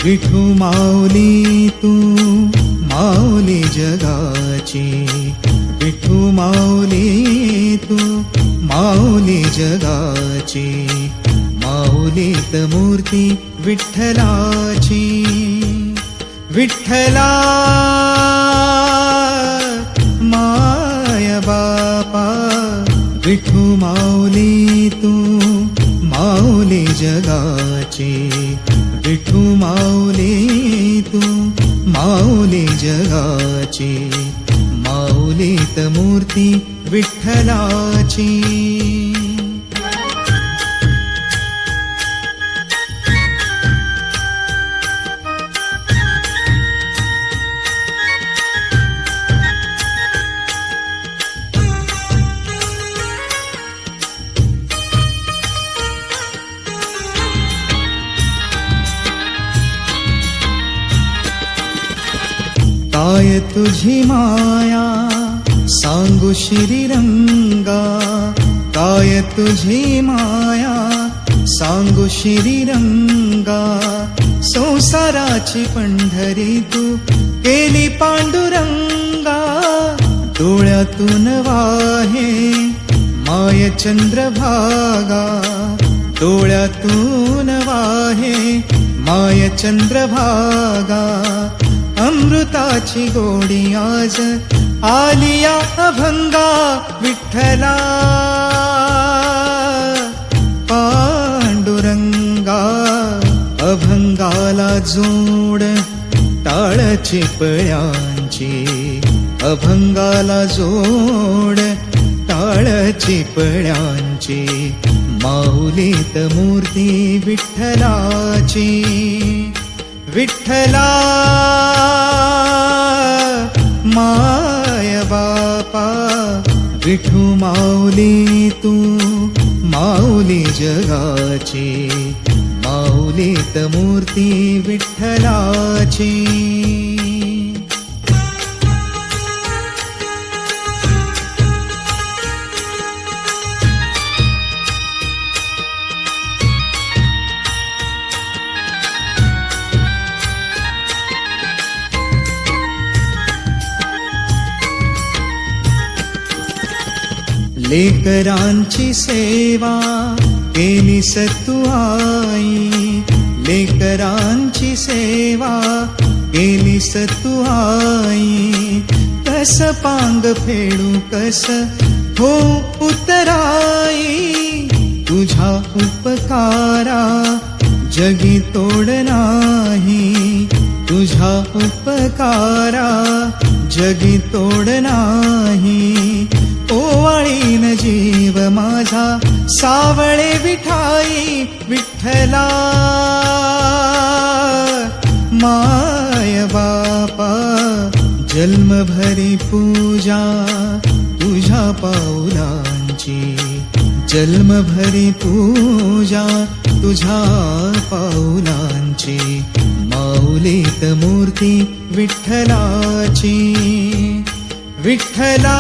विठू माऊली तू माऊली जगाची, विठू माऊली तू माऊली जगाची, माऊलीत मूर्ती विठ्ठलाची. विठ्ठला माय बापा, विठू माऊली तू माऊली जगाची, विठू माऊली तू माऊली जगाची, माऊलीत मूर्ती विठ्ठलाची. काय तुझी माया सांगू श्रीरंगा, काय तुझी माया सांगू श्रीरंगा, संसाराची पंढरी तू केली पांडुरंगा. डोळ्यातून वाहे माय चंद्रभागा, डोळ्यातून वाहे माय चंद्रभागा, अमृताची गोडी आज आलिया अभंगा. विठ्ठला पांडुरंगा, अभंगाला जोड टाळ चिपळ्यांची, अभंगाला जोड टाळ चिपळ्यांची, माऊलीत मूर्ती विठ्ठलाची. विठ्ठला माय बापा, विठू माऊली तू माऊली जगाची, माऊलीत मूर्ती विठ्ठलाची. लेकरांची सेवा केली सतू आई, लेकरांची सेवा केली सतू आई, कस पांग फेडू कस हो उतराई, तुझा उपकारा जगी तोड नाही, तुझा उपकारा जगी तोड नाही. ओवाळीन जीव माझा सावळे विठाई. विठ्ठला माय बापा, जन्मभरी पूजा तुझ्या पाऊलांची, जन्मभरी पूजा तुझ्या पाऊलांची, माऊलीत मूर्ती विठ्ठलाची. विठ्ठला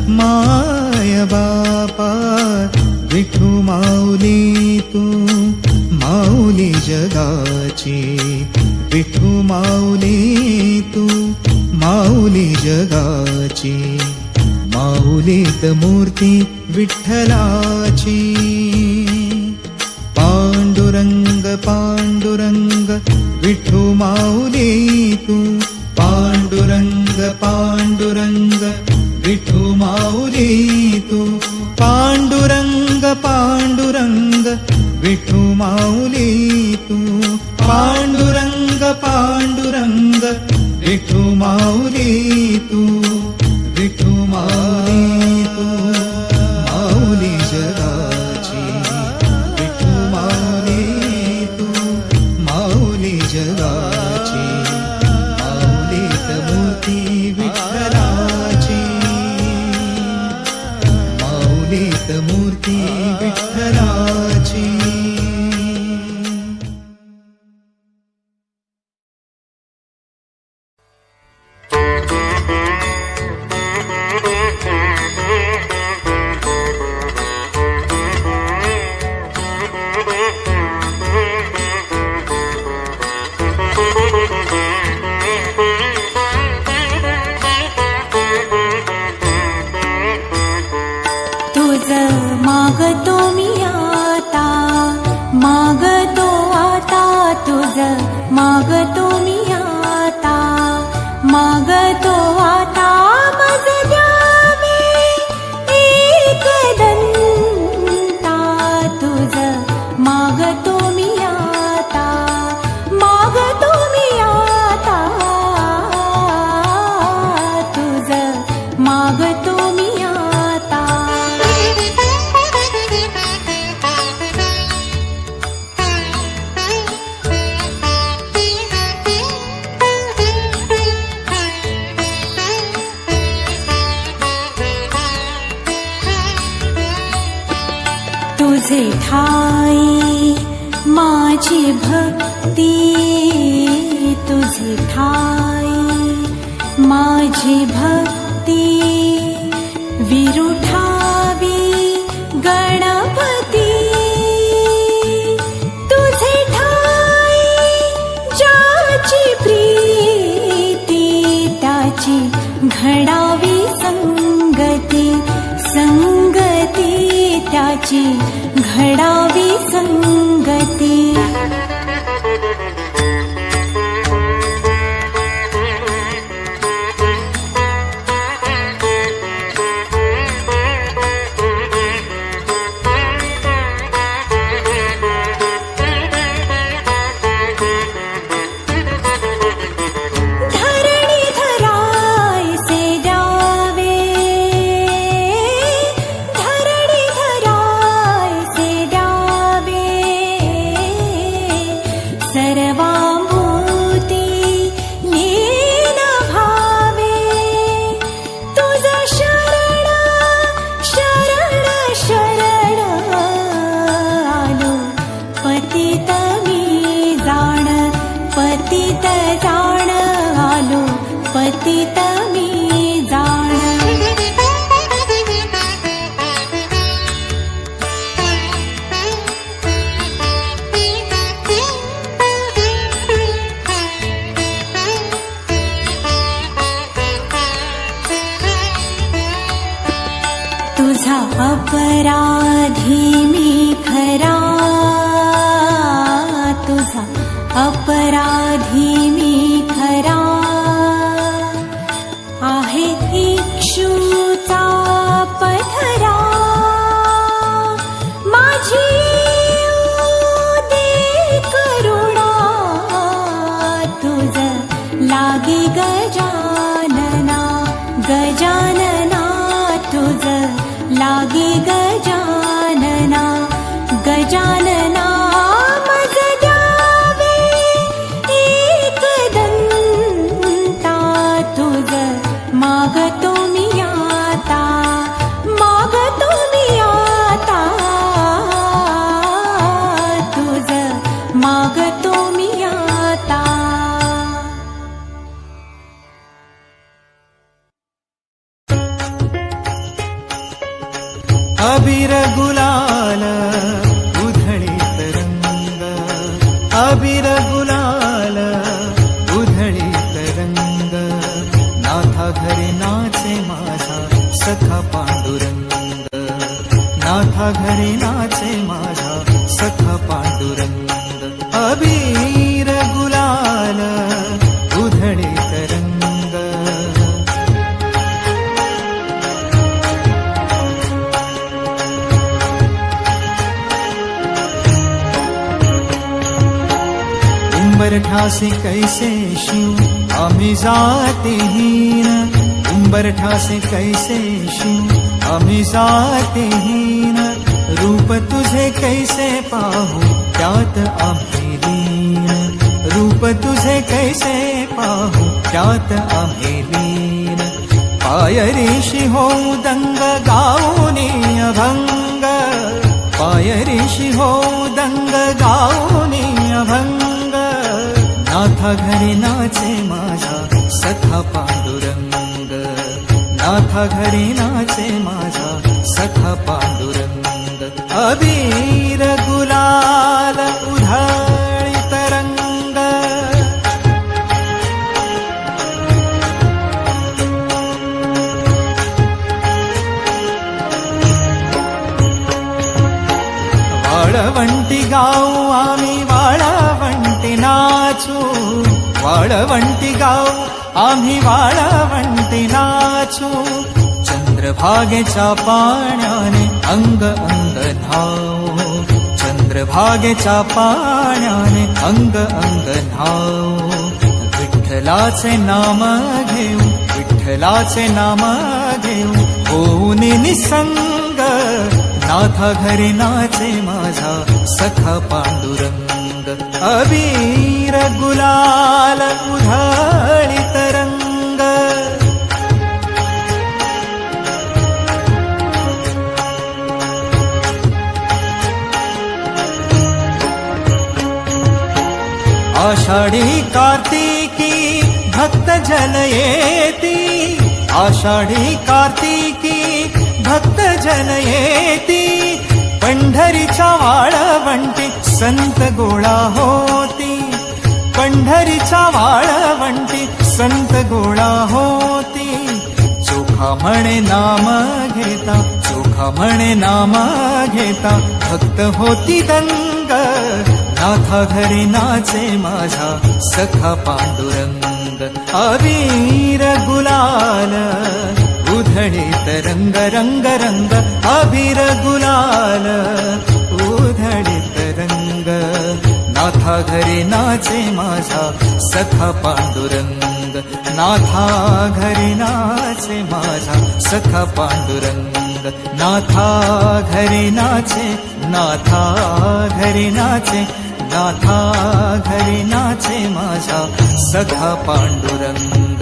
माय बापा, विठू माऊली तू माऊली जगाची, विठू माऊली तू माऊली जगाची, माऊलीत मूर्ती विठ्ठलाची. पांडुरंग पांडुरंग विठू माऊली तू, पांडुरंग पांडुरंग विठू माऊली तू, पांडुरंग पांडुरंग विठू माऊली तू, पांडुरंग पांडुरंग विठू माऊली तू, विठू माऊली तू माऊली जगाची, विठू माऊली तू माऊली जगाची, माऊलीत मूर्ती विठ्ठलाची, माऊलीत मूर्ती विठ्ठलाची. मी आता, मागतो मी आता, तुझं मागतो मी आता. तुझे ठाई माझी भक्ती, तुझे ठाई माझी भक्ती, विरुठावी गणपती. तुझे ठाई ज्याची प्रीती, त्याची घडावी संगती, संगती त्याची घडावी संगती. पतित मी जाण. तुझा अपराधी मी खरा, तुझा अपराधी मी खरा, आहे इक्षुचा पथरा. माझी दे करुणा, तुझ लागे गजानना, गजानना तुझ लागे गजानना, गजानना. मज द्यावे एकदंता, तुझ मागतो मी आता, मागतो मी आता, तुझ मागतो मी आता. अबीर गुलाल उधळीत रंग, अबीर गुलाल उधळीत रंग. नाथा घरी नाचे माझा सखा पांडुरंग, नाथा घरी नाचे माझा सखा पांडुरंग. अबीर गुलाल उधळीत रंग. उंबरठासे कैसे शिव आम्ही जातेहीन, उंबरठासे कैसे शिव आम्ही जातेहीन. रूप तुझे कैसे पाहू त्यात आम्ही लीन, रूप तुझे कैसे पाहू त्यात आम्ही लीन. पायरीशी होऊ दंग गाऊनी अभंग, पायरीशी होऊ दंग गाऊनी अभंग. नाथा घरी नाचे माझा सखा पांडुरंग, नाथा घरी नाचे माझा सखा पांडुरंग. अबीर गुलाल उधळीत रंग. वाळवंटी गाऊ आम्ही वाळवंटी नाचू, वाळवंटी गाऊ आम्ही वाळवंटी नाचू. चंद्रभागेच्या पाण्याने अंग अंग धावू, चंद्रभागेच्या पाण्याने अंग अंग न्हाऊ, विठ्ठलाचे नाम घेऊ, विठ्ठलाचे नाम घेऊ, होऊन निसंग नाथा घरी नाचे माझा सखा पांडुरंग, अबीर गुलाल उधळीत रंग, आषाढी कार्तिकी भक्त जन येती, आषाढी कार्तिकी भक्त जन येती, पंढरीच्या वाळवंटी संत गोळा होती, पंढरीच्या वाळवंटी संत गोळा होती, चोखा म्हणे नाम घेता, चोखा म्हणे नाम घेता, भक्त होती दंग, नाथा घरी नाचे माझा सखा पांडुरंग, अबीर गुलाल उधळीत रंग रंग रंग, अबीर गुलाल उधळीत रंग, नाथा घरी नाचे माझा सखा पांडुरंग, नाथा घरी नाचे माझा सखा पांडुरंग, नाथा घरी नाचे, नाथा घरी नाचे, नाथा घरी नाचे माझा सखा पांडुरंग.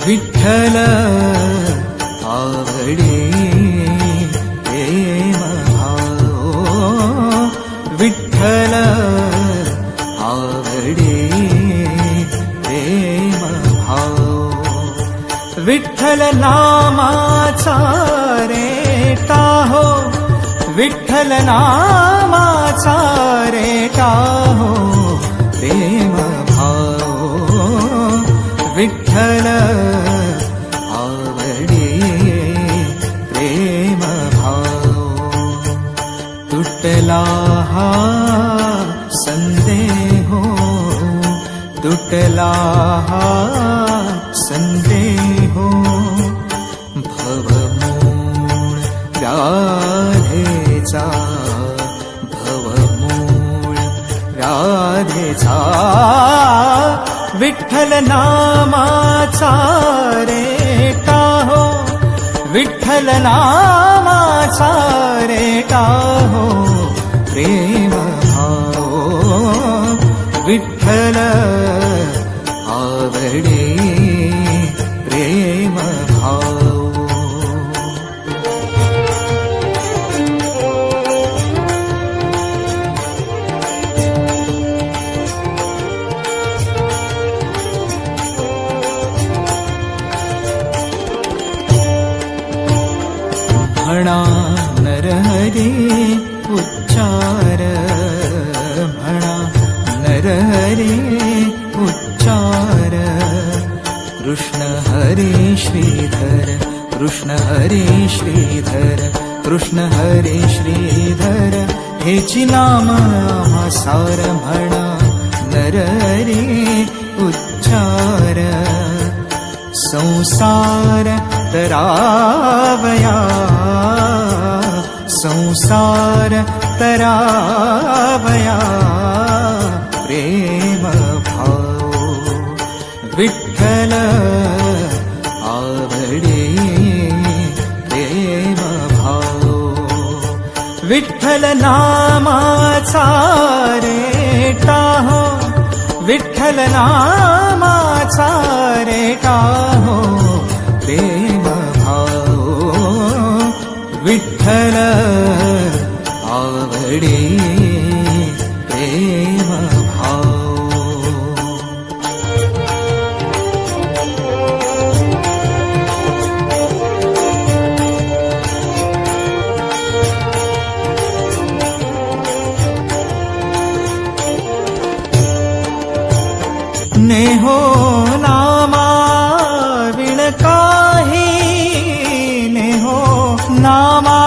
विठ्ठल आवडे प्रेम भाव, विठ्ठल आवडे प्रेम भाव, विठ्ठल नामाचा रेटा हो, विठ्ठल नामाचा रेटा हो प्रेम भाव, विठ्ठल आवडे प्रेम भाव, तुटला हा संदेहो, तुटला हा संदेहो, भवमूळ व्याधेचा, भवमूळ व्याधेचा, विठ्ठल नामाचा रेटा हो, विठ्ठल नामाचा रेटा हो प्रेम भाव, विठ्ठल आवडे प्रेम भाव. म्हणा नरहरी उच्चार, म्हणा नरहरी उच्चार, कृष्ण हरी श्रीधर, कृष्ण हरी श्रीधर, कृष्ण हरी श्रीधर, हेची नाम सार, म्हणा नरहरी उच्चार, संसार तरावया, संसार तरावया प्रेम भाव, विठ्ठल आवडे प्रेम भाव, विठ्ठल नामाचा रेटा हो, विठ्ठल नामाचा रेटा हो प्रेम भाव, विठ्ठल आवडे प्रेम भाव. नेहो नामा विण काही, नामा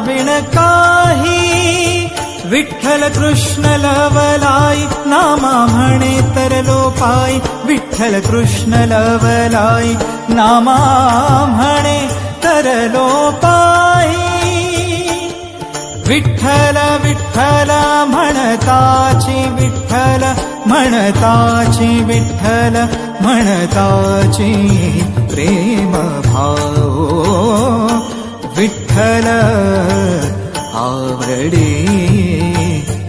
विण काही, विठ्ठल कृष्ण लवलाई, नामा म्हणे तरलो पाई, विठ्ठल कृष्ण लवलाई, नामा म्हणे तरलो पाई. विठ्ठल विठ्ठल म्हणताची, विठ्ठल म्हणताची, विठ्ठल म्हणताची प्रेम भाव. विठ्ठल आवडे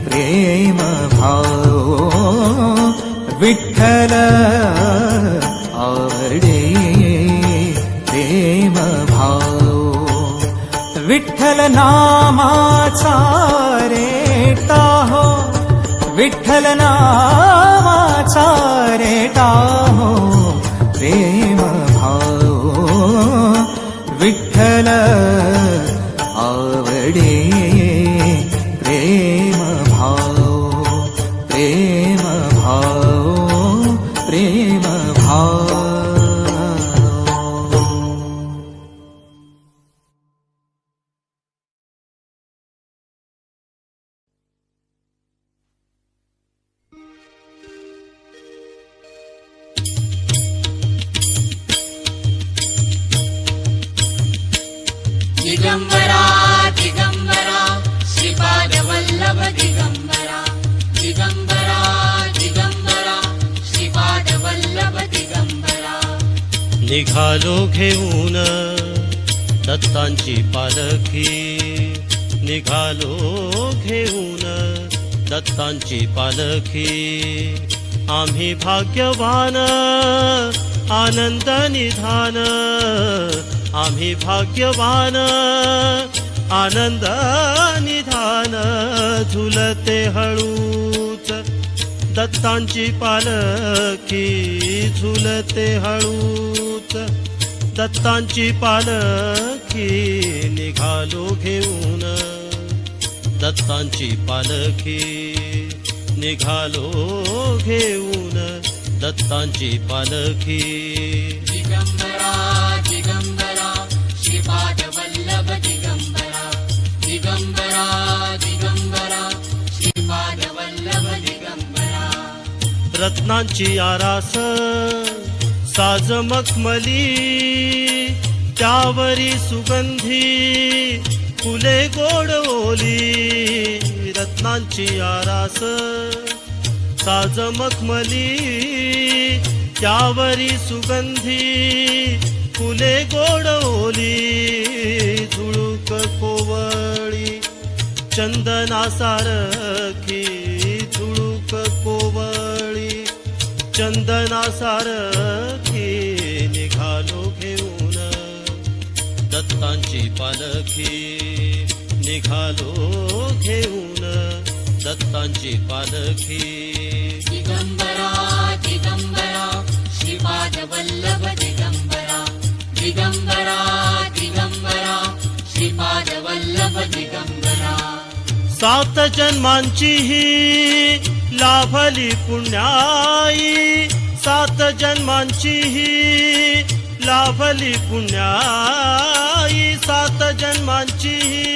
प्रेम भाव. विठ्ठल आवडे प्रेम भाव. विठ्ठल नामाचा रेटा हो, विठ्ठल नामाचा रेटा हो प्रेम भाव. विठ्ठल आवडे प्रेम भाव. प्रेम भाव, प्रेम भाव. दिगंबरा दिगंबरा श्रीपाद वल्लभ दिगंबरा. दिगंबरा दिगंबरा श्रीपाद वल्लभ दिगंबरा. निघालो घेऊन दत्तांची पालखी, निघालो घेऊन दत्तांची पालखी. आम्ही भाग्यवान आनंद निधान, आम्ही भाग्यवान आनंद निधान. झुलते हळूच दत्तांची पालखी, झुलते हळूच दत्तांची पालखी. निघालो घेऊन दत्तांची पालखी, निघालो घेऊन दत्तांची पालखी. दिगंबरा दिगंबरा श्रीपाद वल्लभ दिगंबरा. दिगंबरा दिगंबरा श्रीपाद वल्लभ दिगंबरा. रत्नांची आरास साज मखमली, त्यावरी सुगंधी फुले गोड ओली. रत्नांची आरास साज मखमली, त्यावरी सुगंधी फुले गोड ओली. झुळूक कोवळी चंदनासारखी, झुळूक कोवळी चंदनासारखी. निघालो घेऊन दत्तांची पालखी, निघालो घेऊन दत्तांची पालखी. दिगंबरा दिगंबरा श्रीपाद वल्लभ दिगंबरा. दिगंबरा दिगंबरा श्रीपाद वल्लभ दिगंबरा. 7 जन्मांची ही लाभली पुण्याई, 7 जन्मांची ही लाभली पुण्याई. 7 जन्मांची ही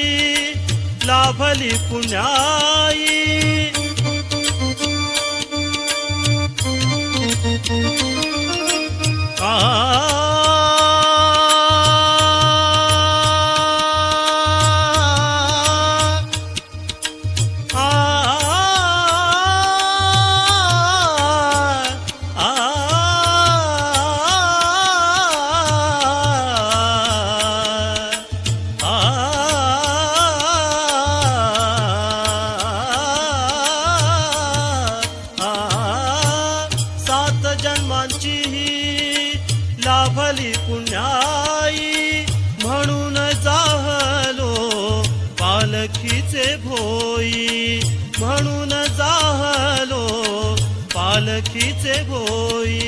लाभली पुण्याई. लाभली पुण्याई. म्हणून जाहलो पालखीचे भोई, म्हणून जाहलो पालखीचे भोई.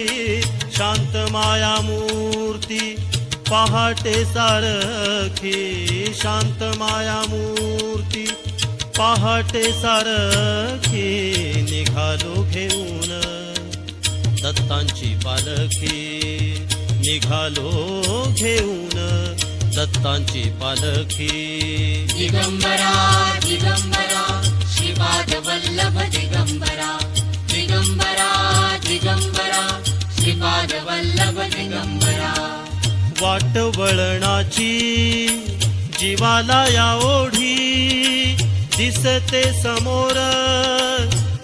शांत माया मूर्ती पहाटे सारखी, शांत माया मूर्ती पहाटे सारखी. निघालो घेऊन दत्तांची पालखी, निघालो घेऊन दत्तांची पालखी दिगंबरा दिगंबरा श्रीपाद वल्लभ दिगंबरा दिगंबरा दिगंबरा श्रीपाद वल्लभ दिगंबरा वाट वळणाची जीवाला या ओढी दिसते समोर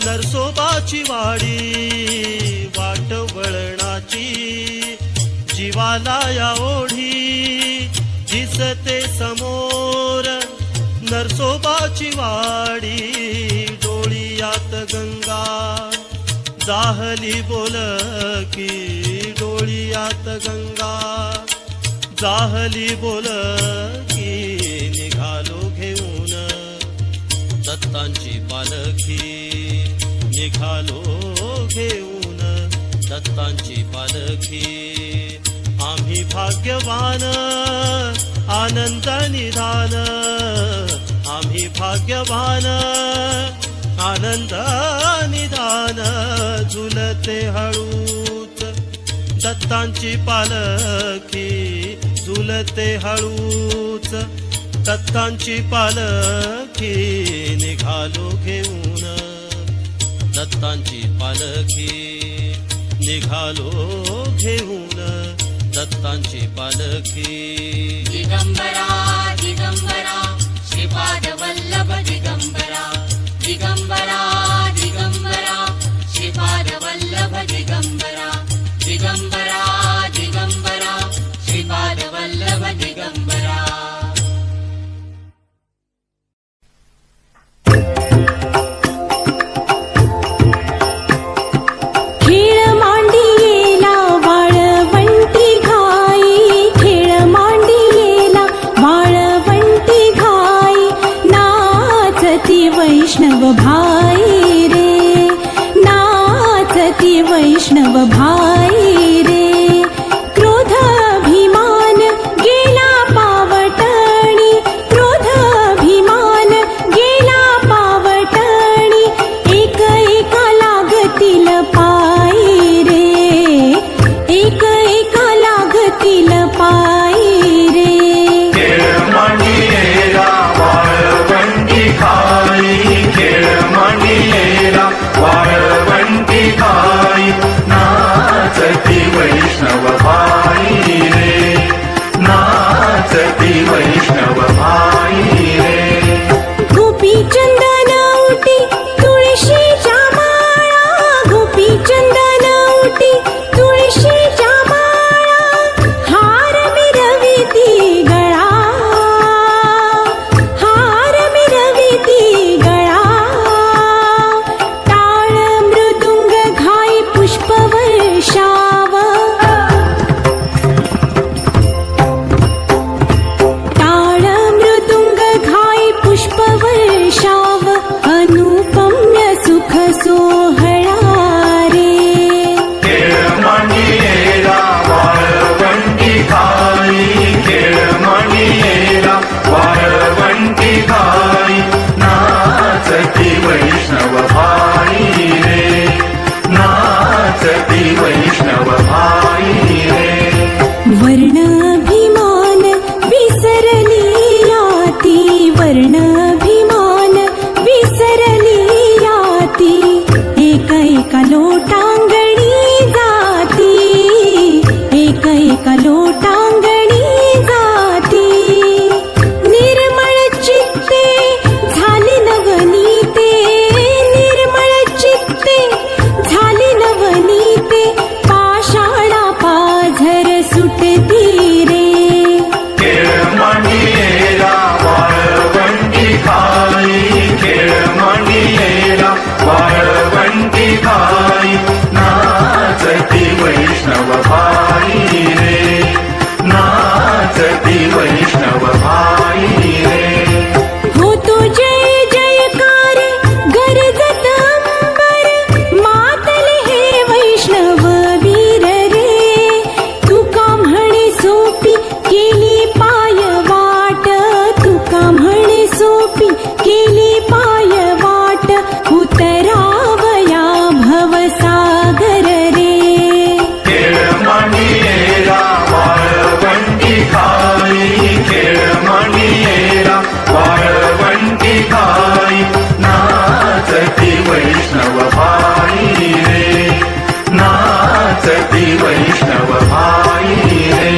नरसोबाची वाडी वाट वळणाची जीवाला या ओढी दिसते समोर नरसोबाची वाडी डोळियात गंगा जाहली बोलकी डोळियात गंगा जाहली बोलकी निघालो घेऊन दत्तांची पालखी निघालो घेऊन दत्तांची पालखी आम्ही भाग्यवान आनंद निधान आम्ही भाग्यवान आनंद निधान झुलते हळूच दत्तांची पालखी झुलते हळूच दत्तांची पालखी निघालो घेऊन दत्तांची पालखी निघालो घेऊन दत्तांची पालखी दिगंबरा दिगंबरा श्रीपाद वल्लभ दिगंबरा दिगंबरा दिगंबरा श्रीपाद वल्लभ दिगंबरा दिगंबरा दिगंबरा श्रीपाद वल्लभ दिगंबरा वैष्णव भाई रे नाचती वैष्णव भाई रे क्रोधाभिमान गेला पावटणी क्रोधाभिमान गेला पावटणी एक एका लागतील पायी रे एक एका लागतील पायी रे खेळ मांडिलेला वाळवंटी खाई ना मणियेरा वाळवंटी बाई नाचती वैष्णव भाई रे नाचती वैष्णव भाई रे।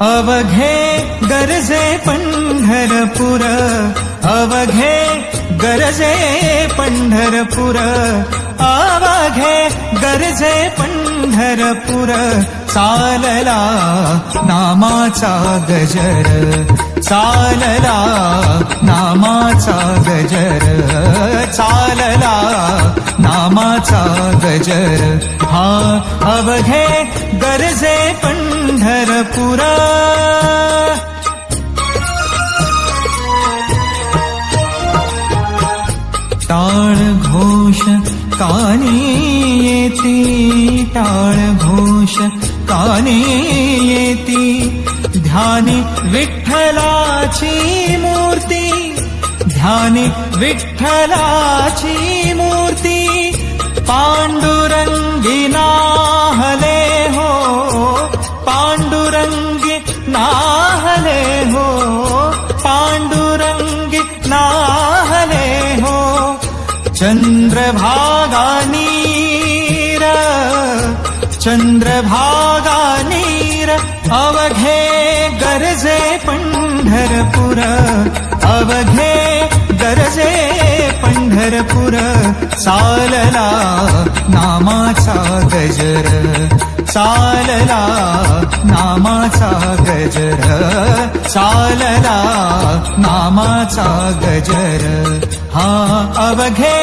अवघे गरजे पंढरपूर, अवघे गरजे पंढरपूर, अवघे गरजे पंढरपूर, चालला नामाचा गजर, चालला नामाचा गजर, चालला नामाचा गजर, हा अवघे गरजे पंढरपूर। टाळ घोष कानी येती, टाळ घोष कानी येती, ध्यानी विठ्ठलाची मूर्ती, ध्यानी विठ्ठलाची मूर्ती, पांडुरंगी नाहले हो, पांडुरंगी नाहले हो, पांडुरंगी नाहले हो, चंद्रभागा नीर, चंद्रभागा नीर अवघे गरजे पंढरपुर, अवघे गरजे पंढरपुर, चालला नामाचा गजर, चालला नामाचा गजर, चालला नामाचा गजर. हा अवघे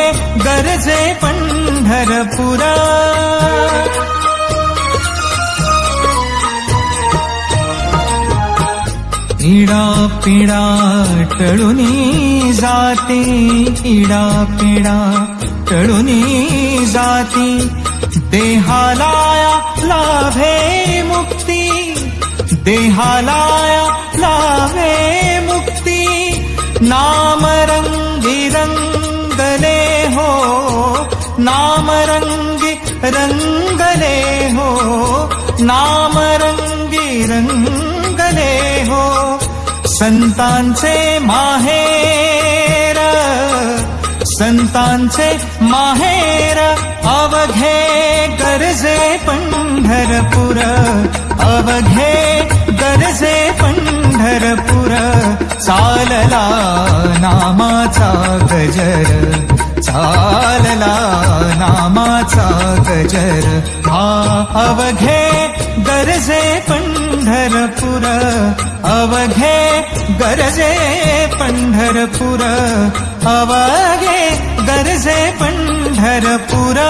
गरजे पंढरपुर. इडा पिडा टळुनी जाती, इडा पिडा टळुनी जाती, देहाला लाभे मुक्ती, देहाला लाभे मुक्ती. नाम रंगी रंगले हो, नाम रंगी रंगले हो, नाम रंगी रंगले हो. संतांचे माहेर, संतांचे माहेर, अवघे गरजे पंढरपुर, अवघे गरजे पंढरपुर. चालला नामाचा गजर, चालला नामाचा गजर. हा अवघे गरजे पंढरपुर, अवघे गरजे पंढरपुर, अवघे गरजे पंढरपुर.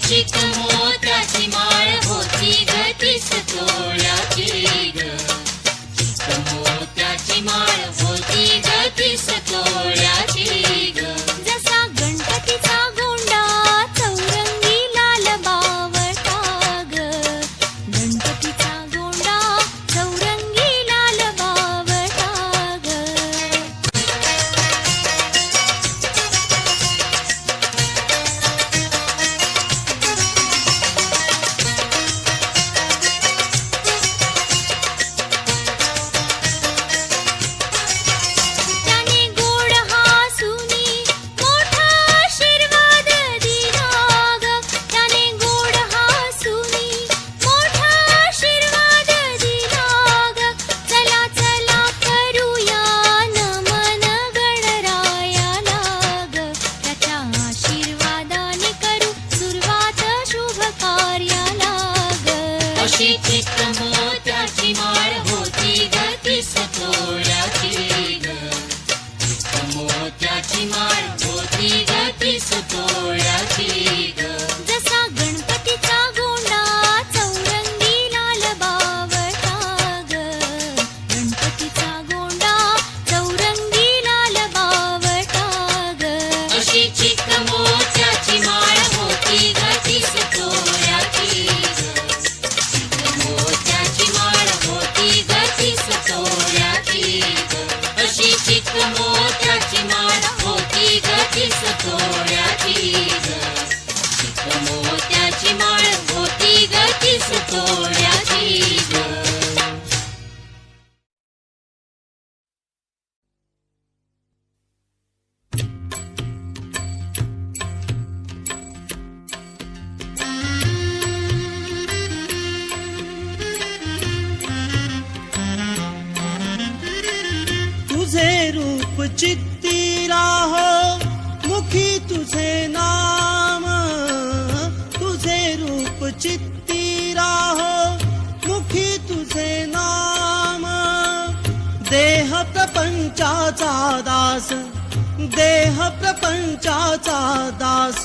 अशीच मोत्याची माळ होती गतीस तोळ्याची ग. मोत्याची माळ होती गतीस तोळ्याची ग. जसा गणपतीचा गोंडा चौरंगी लाल बावटा ग. गणपतीचा गोंडा चौरंगी लाल बावटा ग. त्याने गोड हासुनी मोठा आशीर्वाद दिला ग. त्याने गोड हासुनी मोठा आशीर्वाद दिला ग. चला चला करूया नमन गणरायाला ग. त्याच्या आशीर्वादाने करू सुरुवात शुभ कार्याला ग. अशी चित्त मोत्याची माळ होती गतीस तोळ्याची ग. मोत्याची माळ होती गतीस तोळ्याची ग. जसा गणपतीचा गोंडा चौरंगी लाल बावटा ग. गणपतीचा गोंडा चौरंगी लाल बावटा ग. अशी चित्त मोत्याची माळ होती गतीस तोळ्याची ग. मोत्याची माळ होती गतीस तोळ्याची ग. अशी चित्त मोत्याची माळ होती गतीस तोळ्याची ग. मोत्याची माळ होती गतीस तोळ्याची ग. तुझे रूप चित्ती राहो मुखी तुझे नाम. तुझे रूप चित्ती राहो मुखी तुझे नाम. देह प्रपंचाचा दास देह प्रपंचाचा दास.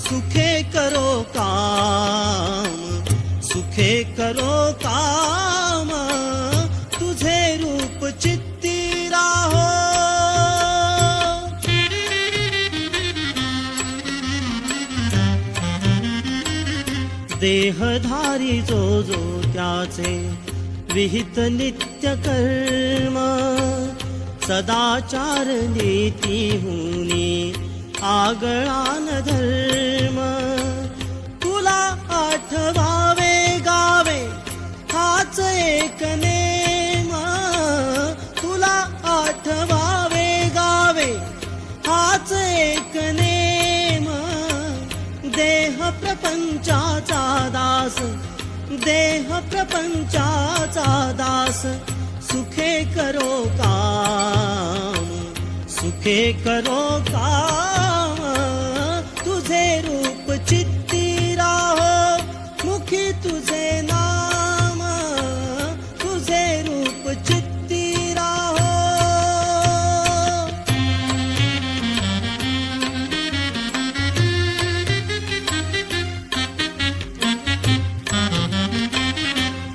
सुखे करो काम सुखे करो काम. तुझे रूप चित्ती राहो. देहधारी जो जो त्याचे विहित नित्य कर्म. सदाचार नीती हुनी आगळान धर्म. तुला आठवावे गावे हाच एक नेम. तुला आठवावे गावे हाच एक नेम. देह प्रपंचाचा दास देह प्रपंचाचा दास. सुखे करो काम सुखे करो काम. तुझे रूप चित्ती राहो मुखी तुझे नाम. तुझे रूप चित्ती राहो.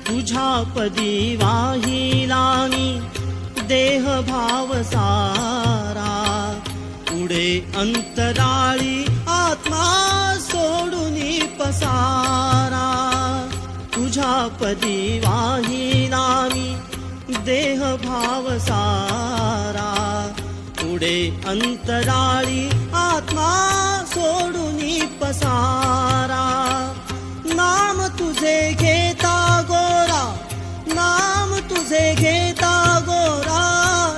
तुझ्या पदी वाहिलानी देह भाव सारा. पुढे अंतराळी आत्मा सोडूनी पसारा. तुझ्या पदी वाहिलानी देह भाव सारा. पुढे अंतराळी आत्मा सोडूनी पसारा. नाम तुझे घेता गोरा नाम तुझे घेता गोरा.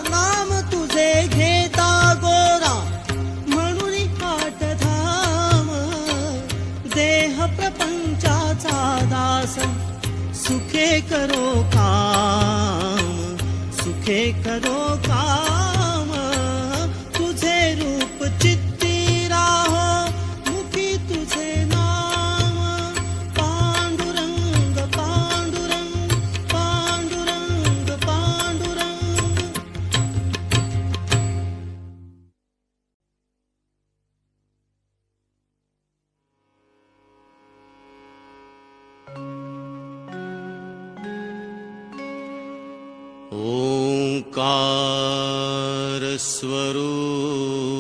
नाम तुझे घेता गोरा म्हणून आठ धाम. देह प्रपंचाचा दास. सुखे करो काम सुखे करो काम. तुझे रूप चित्ती राहो मुखी तुझे नाम. पांडुरंग पांडुरंग पांडुरंग पांडुरंग. स्वरूपा